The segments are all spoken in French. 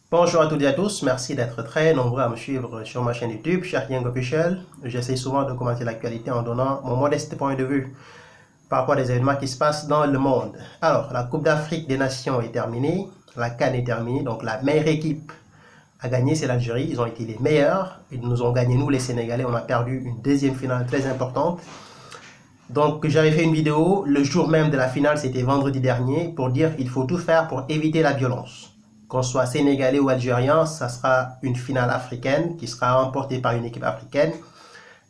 Bonjour à toutes et à tous, merci d'être très nombreux à me suivre sur ma chaîne YouTube, Cheikh Yang Officiel. J'essaie souvent de commenter l'actualité en donnant mon modeste point de vue par rapport à des événements qui se passent dans le monde. Alors, la Coupe d'Afrique des Nations est terminée, la CAN est terminée, donc la meilleure équipe à gagner, c'est l'Algérie. Ils ont été les meilleurs, ils nous ont gagné, nous les Sénégalais, on a perdu une deuxième finale très importante. Donc j'avais fait une vidéo le jour même de la finale, c'était vendredi dernier, pour dire qu'il faut tout faire pour éviter la violence. Qu'on soit sénégalais ou algérien, ça sera une finale africaine qui sera remportée par une équipe africaine.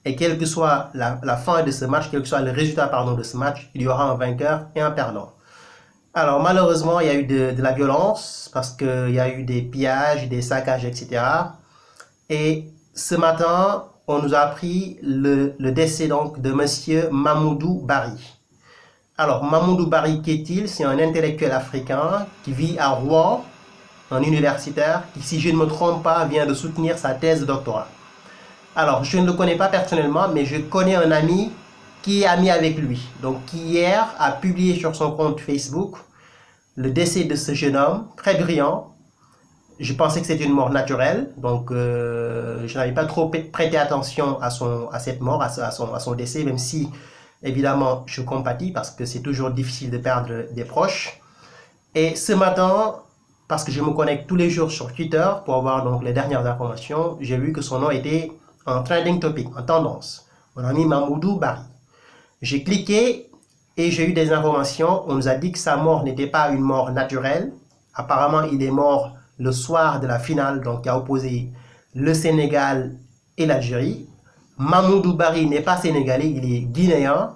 Et quelle que soit la fin de ce match, quel que soit le résultat de ce match, il y aura un vainqueur et un perdant. Alors malheureusement, il y a eu de la violence parce qu'il y a eu des pillages, des saccages, etc. Et ce matin, on nous a appris le décès donc de monsieur Mamoudou Barry. Alors Mamoudou Barry, qui est-il? C'est un intellectuel africain qui vit à Rouen, un universitaire qui, si je ne me trompe pas, vient de soutenir sa thèse de doctorat. Alors, je ne le connais pas personnellement, mais je connais un ami qui est ami avec lui. Donc, qui hier a publié sur son compte Facebook le décès de ce jeune homme, très brillant. Je pensais que c'était une mort naturelle, donc je n'avais pas trop prêté attention à cette mort, à son décès, même si, évidemment, je compatis parce que c'est toujours difficile de perdre des proches. Et ce matin, parce que je me connecte tous les jours sur Twitter pour avoir donc les dernières informations, j'ai vu que son nom était en trending topic, en tendance. On a mis Mamoudou Barry. J'ai cliqué et j'ai eu des informations. On nous a dit que sa mort n'était pas une mort naturelle. Apparemment, il est mort le soir de la finale, donc qui a opposé le Sénégal et l'Algérie. Mamoudou Barry n'est pas sénégalais, il est guinéen.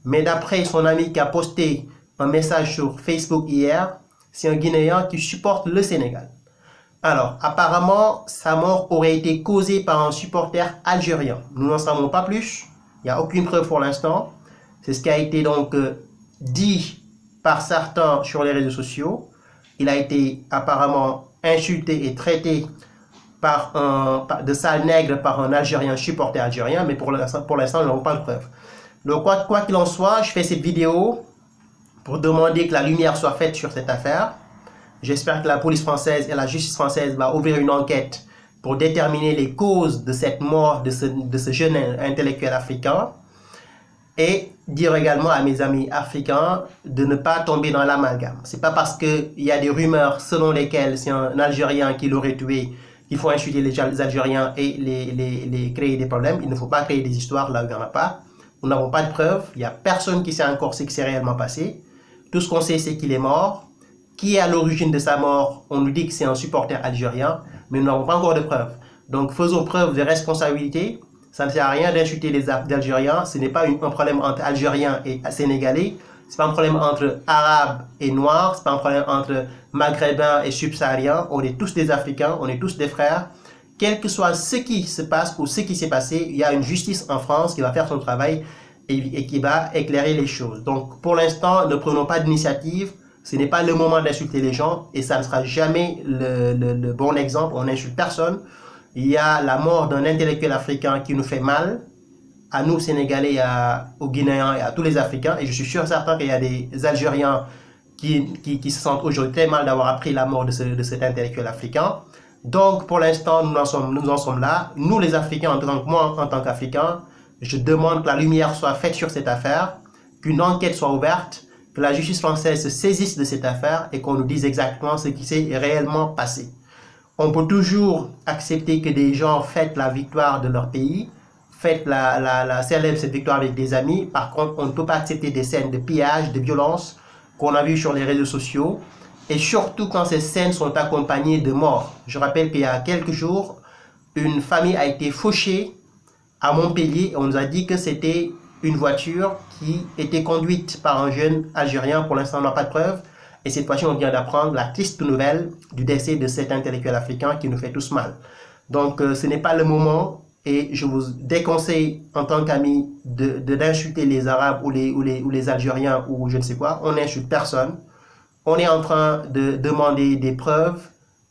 Mais d'après son ami qui a posté un message sur Facebook hier, c'est un Guinéen qui supporte le Sénégal. Alors, apparemment, sa mort aurait été causée par un supporter algérien. Nous n'en savons pas plus. Il n'y a aucune preuve pour l'instant. C'est ce qui a été donc dit par certains sur les réseaux sociaux. Il a été apparemment insulté et traité de sale nègre par un Algérien supporter algérien, mais pour l'instant, nous n'avons pas de preuve. Donc, quoi qu'il en soit, je fais cette vidéo pour demander que la lumière soit faite sur cette affaire. J'espère que la police française et la justice française va ouvrir une enquête pour déterminer les causes de cette mort de ce jeune intellectuel africain. Et dire également à mes amis africains de ne pas tomber dans l'amalgame. C'est pas parce qu'il y a des rumeurs selon lesquelles c'est un Algérien qui l'aurait tué qu'il faut insulter les Algériens et les créer des problèmes. Il ne faut pas créer des histoires là où il n'y en a pas. Nous n'avons pas de preuves. Il n'y a personne qui sait encore ce qui s'est réellement passé. Tout ce qu'on sait, c'est qu'il est mort. Qui est à l'origine de sa mort? On nous dit que c'est un supporter algérien, mais nous n'avons pas encore de preuves. Donc faisons preuve de responsabilité. Ça ne sert à rien d'insulter les Algériens. Ce n'est pas un problème entre Algériens et Sénégalais. Ce n'est pas un problème entre Arabes et Noirs. Ce n'est pas un problème entre Maghrébins et Subsahariens. On est tous des Africains, on est tous des frères. Quel que soit ce qui se passe ou ce qui s'est passé, il y a une justice en France qui va faire son travail et qui va éclairer les choses. Donc pour l'instant, ne prenons pas d'initiative. Ce n'est pas le moment d'insulter les gens et ça ne sera jamais le bon exemple. On n'insulte personne. Il y a la mort d'un intellectuel africain qui nous fait mal, à nous Sénégalais, aux Guinéens et à tous les Africains. Et je suis sûr et certain qu'il y a des Algériens qui se sentent aujourd'hui très mal d'avoir appris la mort de cet intellectuel africain. Donc pour l'instant, nous en sommes là. Nous les Africains, en tant que moi, en tant qu'Africain, je demande que la lumière soit faite sur cette affaire, qu'une enquête soit ouverte, que la justice française se saisisse de cette affaire et qu'on nous dise exactement ce qui s'est réellement passé. On peut toujours accepter que des gens fêtent la victoire de leur pays, célèbrent cette victoire avec des amis. Par contre, on ne peut pas accepter des scènes de pillage, de violence qu'on a vues sur les réseaux sociaux. Et surtout quand ces scènes sont accompagnées de morts. Je rappelle qu'il y a quelques jours, une famille a été fauchée à Montpellier. On nous a dit que c'était une voiture qui était conduite par un jeune Algérien. Pour l'instant, on n'a pas de preuves. Et cette fois-ci, on vient d'apprendre la triste nouvelle du décès de cet intellectuel africain qui nous fait tous mal. Donc, ce n'est pas le moment et je vous déconseille en tant qu'ami d'insulter les Arabes ou les Algériens ou je ne sais quoi. On n'insulte personne. On est en train de demander des preuves.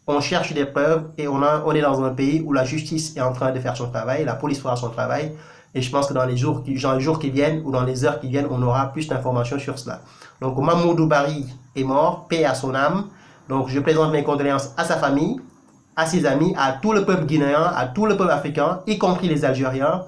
On cherche des preuves et on est dans un pays où la justice est en train de faire son travail. La police fera son travail. Et je pense que dans les jours qui viennent ou dans les heures qui viennent, on aura plus d'informations sur cela. Donc Mamoudou Barry est mort, paix à son âme. Donc je présente mes condoléances à sa famille à ses amis, à tout le peuple guinéen, à tout le peuple africain, y compris les Algériens,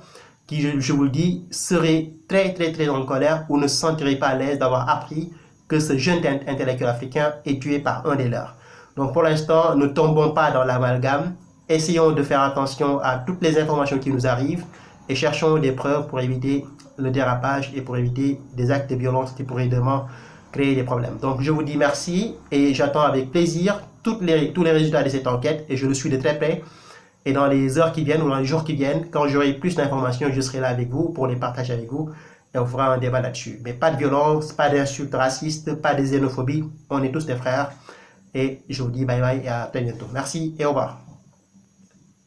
qui, je vous le dis, seraient très en colère ou ne se sentiraient pas à l'aise d'avoir appris que ce jeune intellectuel africain est tué par un des leurs. Donc pour l'instant, ne tombons pas dans l'amalgame, essayons de faire attention à toutes les informations qui nous arrivent et cherchons des preuves pour éviter le dérapage et pour éviter des actes de violence qui pourraient demain créer des problèmes. Donc je vous dis merci et j'attends avec plaisir tous les résultats de cette enquête et je le suis de très près. Et dans les heures qui viennent ou dans les jours qui viennent, quand j'aurai plus d'informations, je serai là avec vous pour les partager avec vous et on fera un débat là-dessus. Mais pas de violence, pas d'insultes racistes, pas de xénophobie. On est tous des frères. Et je vous dis bye bye et à très bientôt. Merci et au revoir.